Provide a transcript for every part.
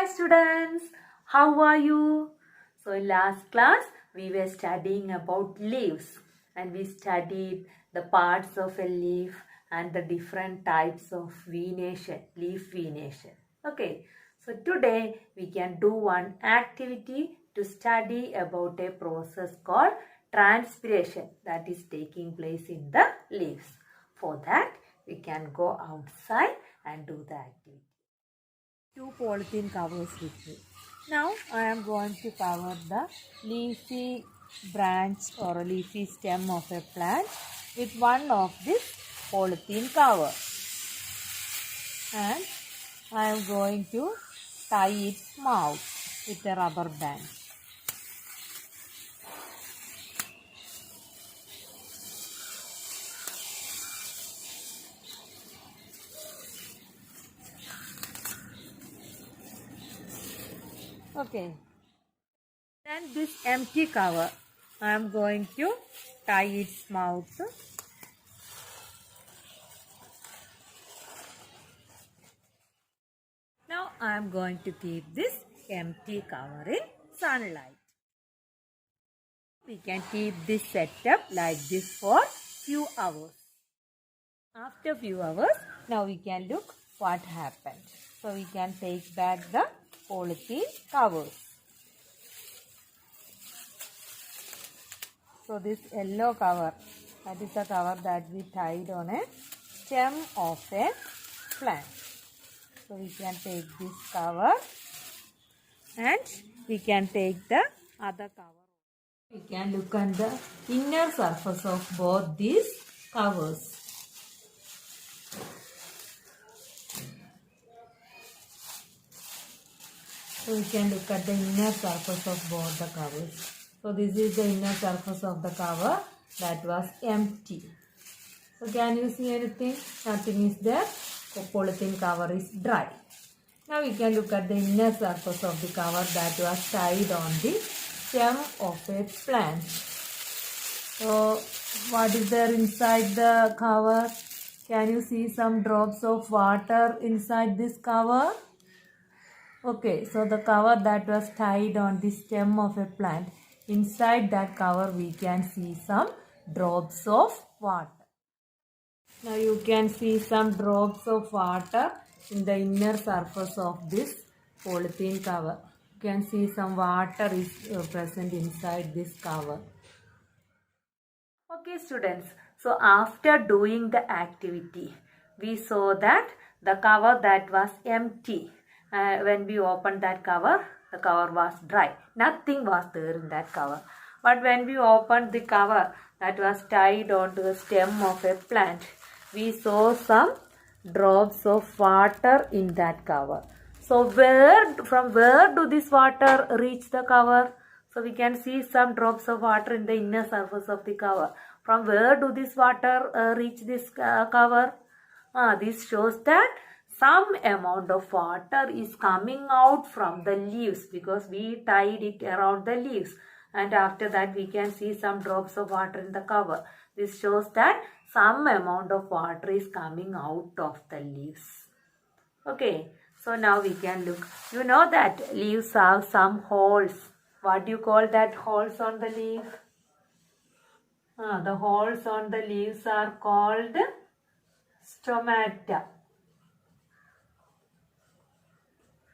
students, how are you? So in last class we were studying about leaves and we studied the parts of a leaf and the different types of venation, leaf venation. Okay, so today we can do one activity to study about a process called transpiration that is taking place in the leaves. For that we can go outside and do the activity. Two polythene covers with me. Now I am going to cover the leafy branch or a leafy stem of a plant with one of this polythene cover, and I am going to tie its mouth with a rubber band. Okay. Then this empty cover, I am going to tie its mouth. Now I am going to keep this empty cover in sunlight. We can keep this setup like this for few hours. After few hours, now we can look what happened. So we can take back the polythene covers. So this yellow cover, that is the cover that we tied on a stem of a plant. So we can take this cover and we can take the other cover. We can look at the inner surface of both these covers. So we can look at the inner surface of both the covers. So this is the inner surface of the cover that was empty. So can you see anything? Nothing is there. The polythene cover is dry. Now we can look at the inner surface of the cover that was tied on the stem of a plant. So what is there inside the cover? Can you see some drops of water inside this cover? Okay, so the cover that was tied on the stem of a plant, inside that cover we can see some drops of water. Now you can see some drops of water in the inner surface of this polythene cover. You can see some water is present inside this cover. Okay students, so after doing the activity, we saw that the cover that was empty. When we opened that cover, the cover was dry. Nothing was there in that cover. But when we opened the cover that was tied onto the stem of a plant, we saw some drops of water in that cover. So from where do this water reach the cover? So we can see some drops of water in the inner surface of the cover. From where do this water reach this cover? This shows that some amount of water is coming out from the leaves because we tied it around the leaves, and after that we can see some drops of water in the cover. This shows that some amount of water is coming out of the leaves. Okay, so now we can look. You know that leaves have some holes. What do you call that holes on the leaf? The holes on the leaves are called stomata.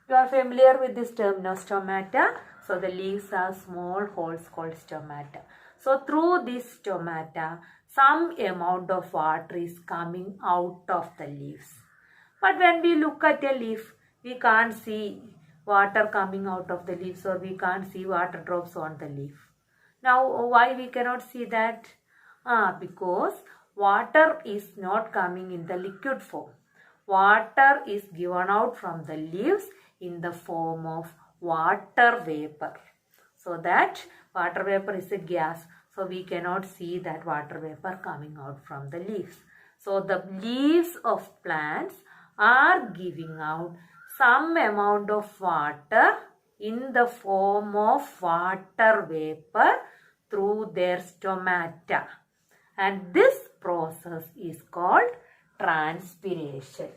You are familiar with this term, no? Stomata. So the leaves have small holes called stomata. So through this stomata, some amount of water is coming out of the leaves. But when we look at a leaf, we can't see water coming out of the leaves, or we can't see water drops on the leaf. Now why we cannot see that? Because water is not coming in the liquid form. Water is given out from the leaves in the form of water vapor. So that water vapor is a gas. So we cannot see that water vapor coming out from the leaves. So the leaves of plants are giving out some amount of water in the form of water vapor through their stomata. And this process is called transpiration.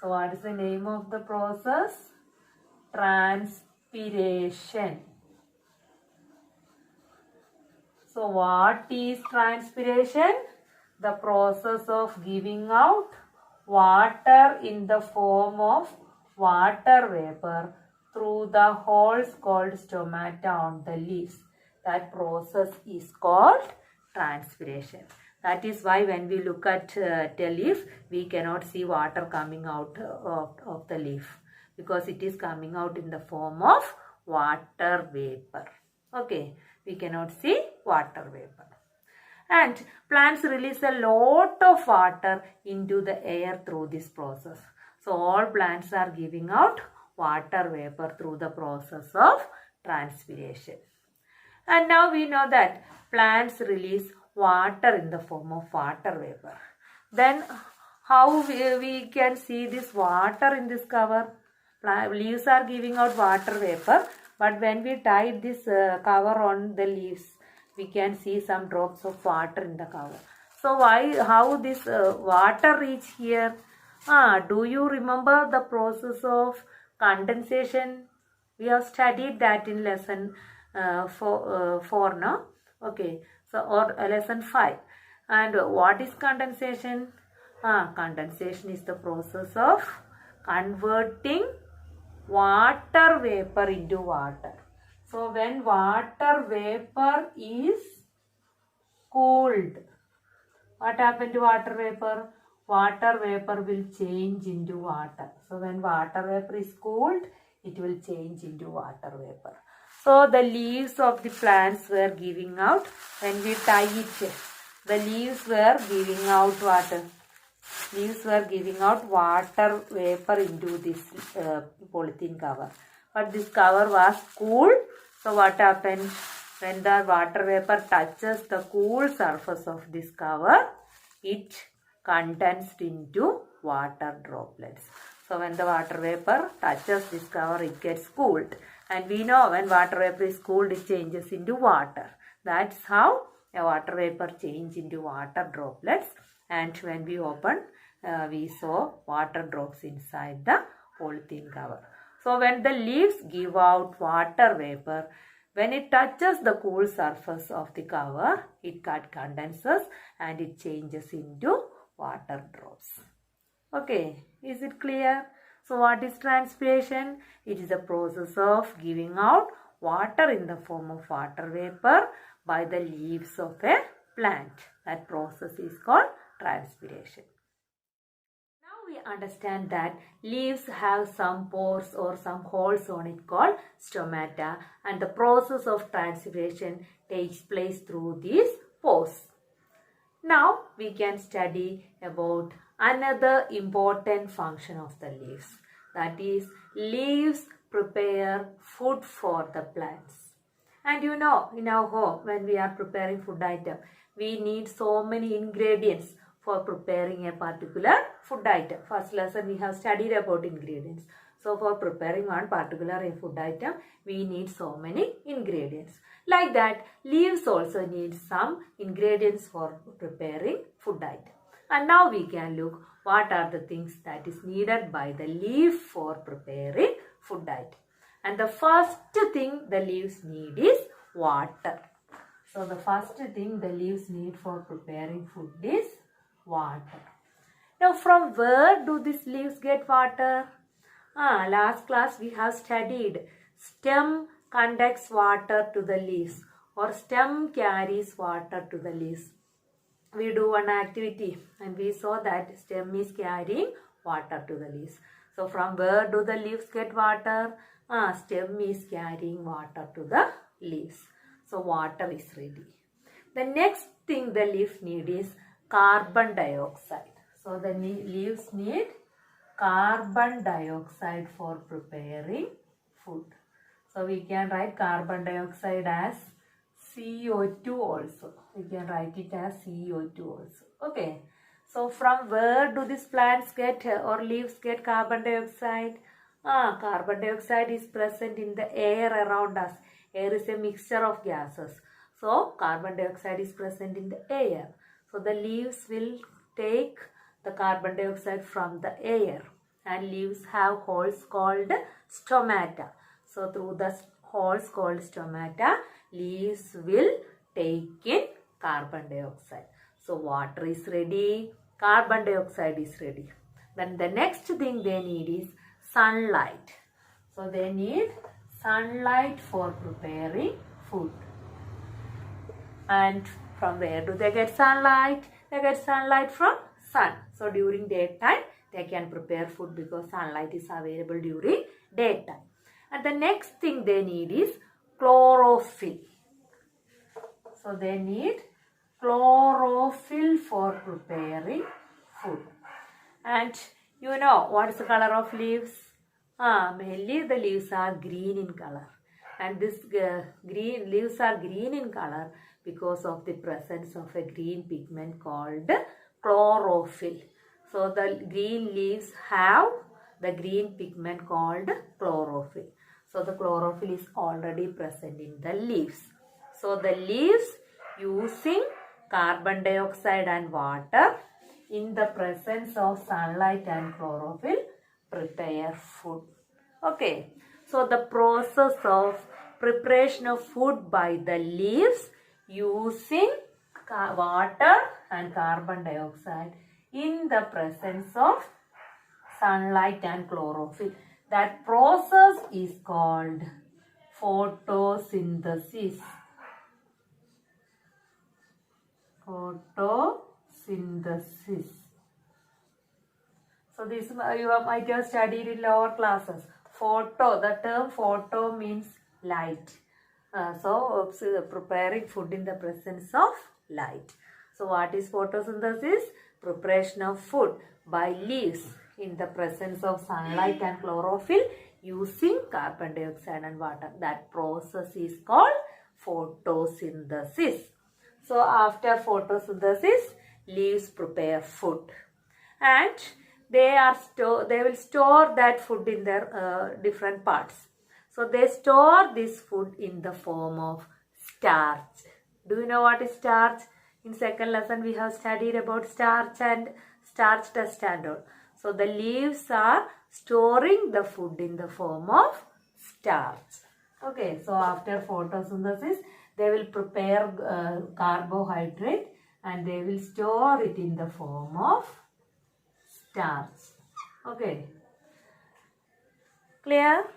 So what is the name of the process? transpiration. So what is transpiration? The process of giving out water in the form of water vapor through the holes called stomata on the leaves. That process is called transpiration. That is why when we look at the leaf, we cannot see water coming out of the leaf, because it is coming out in the form of water vapor. Okay, we cannot see water vapor. And plants release a lot of water into the air through this process. So all plants are giving out water vapor through the process of transpiration. And now we know that plants release water in the form of water vapor. Then how we can see this water in this cover? Leaves are giving out water vapor, but when we tie this cover on the leaves, we can see some drops of water in the cover. So how this water reach here? Do you remember the process of condensation? We have studied that in lesson 4, no? Okay, so or lesson 5. And what is condensation? Condensation is the process of converting water vapor into water. So when water vapor is cooled, what happened to water vapor? Water vapor will change into water. So when water vapor is cooled, it will change into water vapor. So the leaves of the plants were giving out, when we tie it, the leaves were giving out water. Leaves were giving out water vapor into this polythene cover. But this cover was cooled. So what happened? When the water vapor touches the cool surface of this cover, it condensed into water droplets. So when the water vapor touches this cover, it gets cooled. And we know when water vapor is cooled, it changes into water. That's how a water vapor changes into water droplets. And when we open, we saw water drops inside the polythene cover. So when the leaves give out water vapor, when it touches the cool surface of the cover, it condenses and it changes into water drops. Okay, is it clear? So what is transpiration? It is the process of giving out water in the form of water vapor by the leaves of a plant. That process is called transpiration. Now we understand that leaves have some pores or some holes on it called stomata, and the process of transpiration takes place through these pores. Now we can study about another important function of the leaves. That is, leaves prepare food for the plants. And you know, in our home, when we are preparing food item, we need so many ingredients for preparing a particular food item. First lesson we have studied about ingredients. So for preparing one particular food item, we need so many ingredients. Like that, leaves also need some ingredients for preparing food item. And now we can look what are the things that is needed by the leaf for preparing food item. And the first thing the leaves need is water. So the first thing the leaves need for preparing food is water. Now from where do these leaves get water? Last class we have studied stem conducts water to the leaves, or stem carries water to the leaves. We do one activity and we saw that stem is carrying water to the leaves. So from where do the leaves get water? Stem is carrying water to the leaves. So water is ready. The next thing the leaf need is carbon dioxide. So the leaves need carbon dioxide for preparing food. So we can write carbon dioxide as CO2 also. We can write it as CO2 also. Okay. So from where do these plants get or leaves get carbon dioxide? Carbon dioxide is present in the air around us. Air is a mixture of gases. So carbon dioxide is present in the air. So the leaves will take the carbon dioxide from the air and leaves have holes called stomata. So through the holes called stomata, leaves will take in carbon dioxide. So water is ready, carbon dioxide is ready. Then the next thing they need is sunlight. So they need sunlight for preparing food. And from where do they get sunlight? They get sunlight from sun. So during daytime they can prepare food because sunlight is available during daytime. And the next thing they need is chlorophyll. So they need chlorophyll for preparing food. And you know what is the color of leaves? Mainly the leaves are green in color. And this green leaves are green in color because of the presence of a green pigment called chlorophyll. So the green leaves have the green pigment called chlorophyll. So the chlorophyll is already present in the leaves. So the leaves using carbon dioxide and water in the presence of sunlight and chlorophyll prepare food. Okay. So the process of preparation of food by the leaves using water and carbon dioxide in the presence of sunlight and chlorophyll. That process is called photosynthesis. Photosynthesis. So this you might have studied in lower classes. Photo, the term photo means light. So preparing food in the presence of light. So what is photosynthesis? Preparation of food by leaves in the presence of sunlight and chlorophyll using carbon dioxide and water. That process is called photosynthesis. So after photosynthesis, leaves prepare food, and they will store that food in their different parts. So they store this food in the form of starch. Do you know what is starch? In second lesson we have studied about starch and starch test and all. So the leaves are storing the food in the form of starch. Okay, so after photosynthesis they will prepare carbohydrate and they will store it in the form of starch. Okay, clear?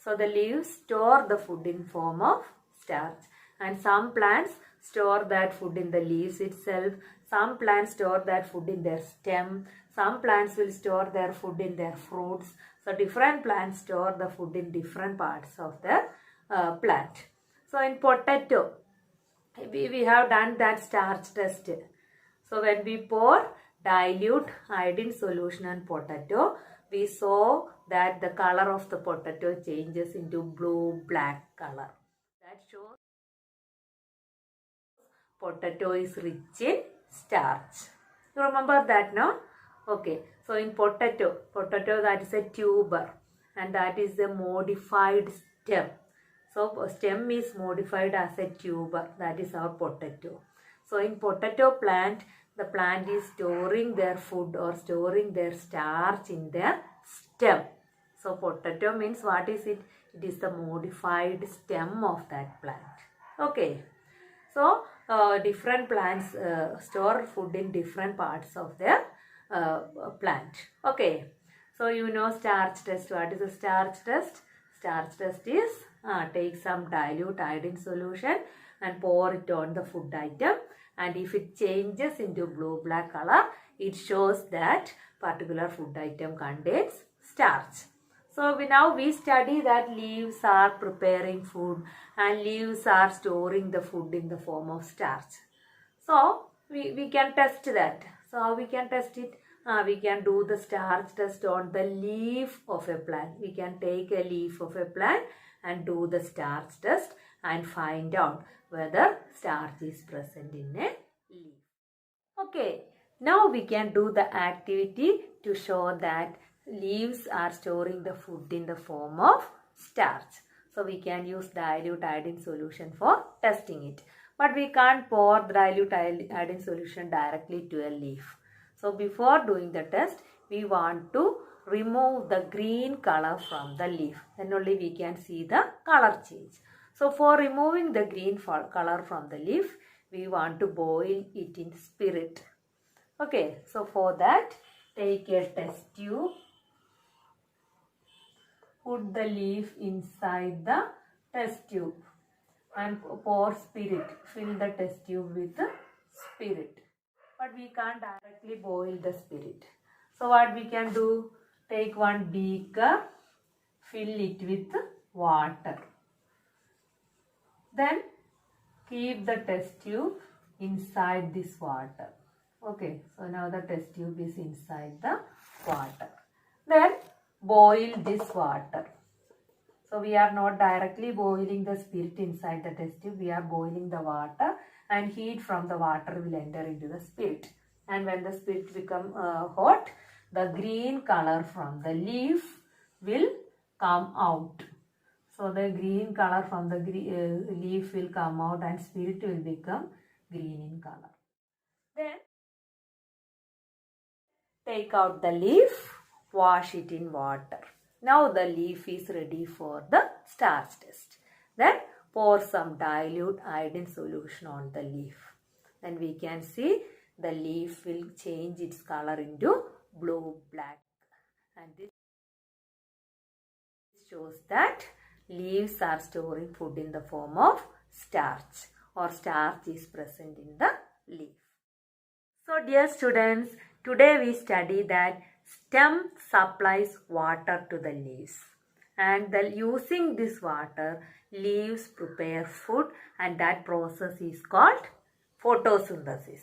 So the leaves store the food in form of starch, and some plants store that food in the leaves itself. Some plants store that food in their stem. Some plants will store their food in their fruits. So different plants store the food in different parts of the plant. So in potato, we have done that starch test. So when we pour dilute iodine solution on potato, we saw that the color of the potato changes into blue-black color. That shows potato is rich in starch. You remember that, no? Okay. So in potato that is a tuber and that is a modified stem. So stem is modified as a tuber. That is our potato. So in potato plant, the plant is storing their food or storing their starch in their stem. So potato means what is it? It is the modified stem of that plant. Okay. So different plants store food in different parts of their plant. Okay. So you know starch test. What is a starch test? Starch test is take some dilute iodine solution and pour it on the food item, and if it changes into blue-black color, it shows that particular food item contains starch. So now we study that leaves are preparing food and leaves are storing the food in the form of starch. So we can test that. So how we can test it? We can do the starch test on the leaf of a plant. We can take a leaf of a plant and do the starch test and find out whether starch is present in a leaf. Okay, now we can do the activity to show that leaves are storing the food in the form of starch. So we can use dilute iodine solution for testing it. But we can't pour the dilute iodine solution directly to a leaf. So before doing the test, we want to remove the green color from the leaf. Then only we can see the color change. So for removing the green color from the leaf, we want to boil it in spirit. Okay, so for that, take a test tube, put the leaf inside the test tube and pour spirit. Fill the test tube with spirit. But we can't directly boil the spirit. So what we can do? Take one beaker, fill it with water. Then keep the test tube inside this water. Okay, so now the test tube is inside the water. Then boil this water. So we are not directly boiling the spirit inside the test tube. We are boiling the water, and heat from the water will enter into the spirit. And when the spirit become hot, the green color from the leaf will come out. So the green color from the leaf will come out and spirit will become green in color. Then take out the leaf, wash it in water. Now the leaf is ready for the starch test. Then pour some dilute iodine solution on the leaf. Then we can see the leaf will change its color into blue-black. And this shows that leaves are storing food in the form of starch, or starch is present in the leaf. So dear students, today we study that stem supplies water to the leaves, and using this water, leaves prepare food, and that process is called photosynthesis.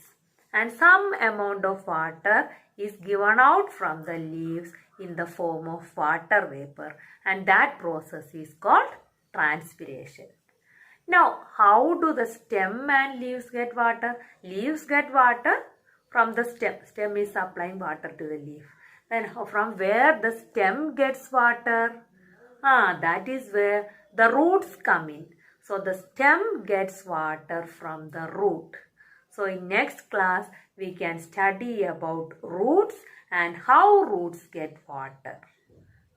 And some amount of water is given out from the leaves in the form of water vapor, and that process is called transpiration. Now, how do the stem and leaves get water? Leaves get water from the stem. Stem is supplying water to the leaf. Then from where the stem gets water? That is where the roots come in. So the stem gets water from the root. So in next class, we can study about roots and how roots get water.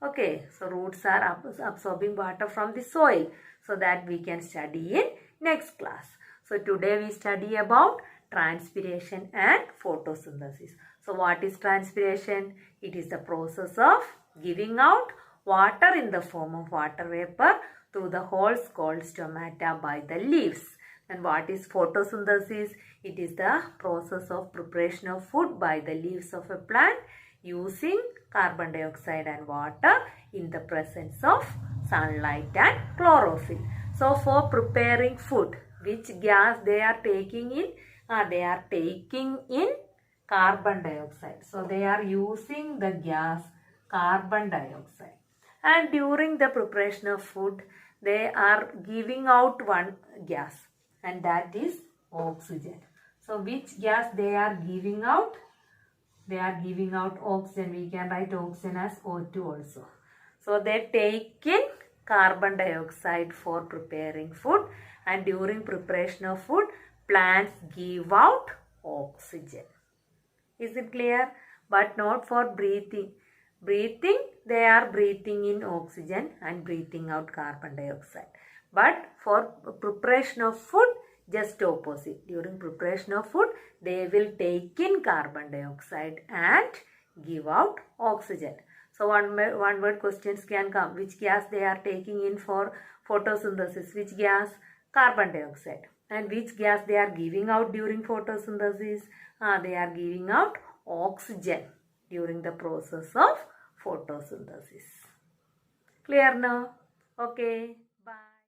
Okay, so roots are absorbing water from the soil. So that we can study in next class. So today we study about transpiration and photosynthesis. So what is transpiration? It is the process of giving out water in the form of water vapor through the holes called stomata by the leaves. And what is photosynthesis? It is the process of preparation of food by the leaves of a plant using carbon dioxide and water in the presence of sunlight and chlorophyll. So for preparing food, which gas they are taking in? They are taking in carbon dioxide. So they are using the gas carbon dioxide. And during the preparation of food, they are giving out one gas, and that is oxygen. So which gas they are giving out? They are giving out oxygen. We can write oxygen as O2 also. So they take in carbon dioxide for preparing food, and during preparation of food, plants give out oxygen. Is it clear? But not for breathing. Breathing, they are breathing in oxygen and breathing out carbon dioxide. But for preparation of food, just opposite. During preparation of food, they will take in carbon dioxide and give out oxygen. So one word questions can come. Which gas they are taking in for photosynthesis? Which gas? Carbon dioxide. And which gas they are giving out during photosynthesis? They are giving out oxygen during the process of photosynthesis. Clear now? Okay. Bye.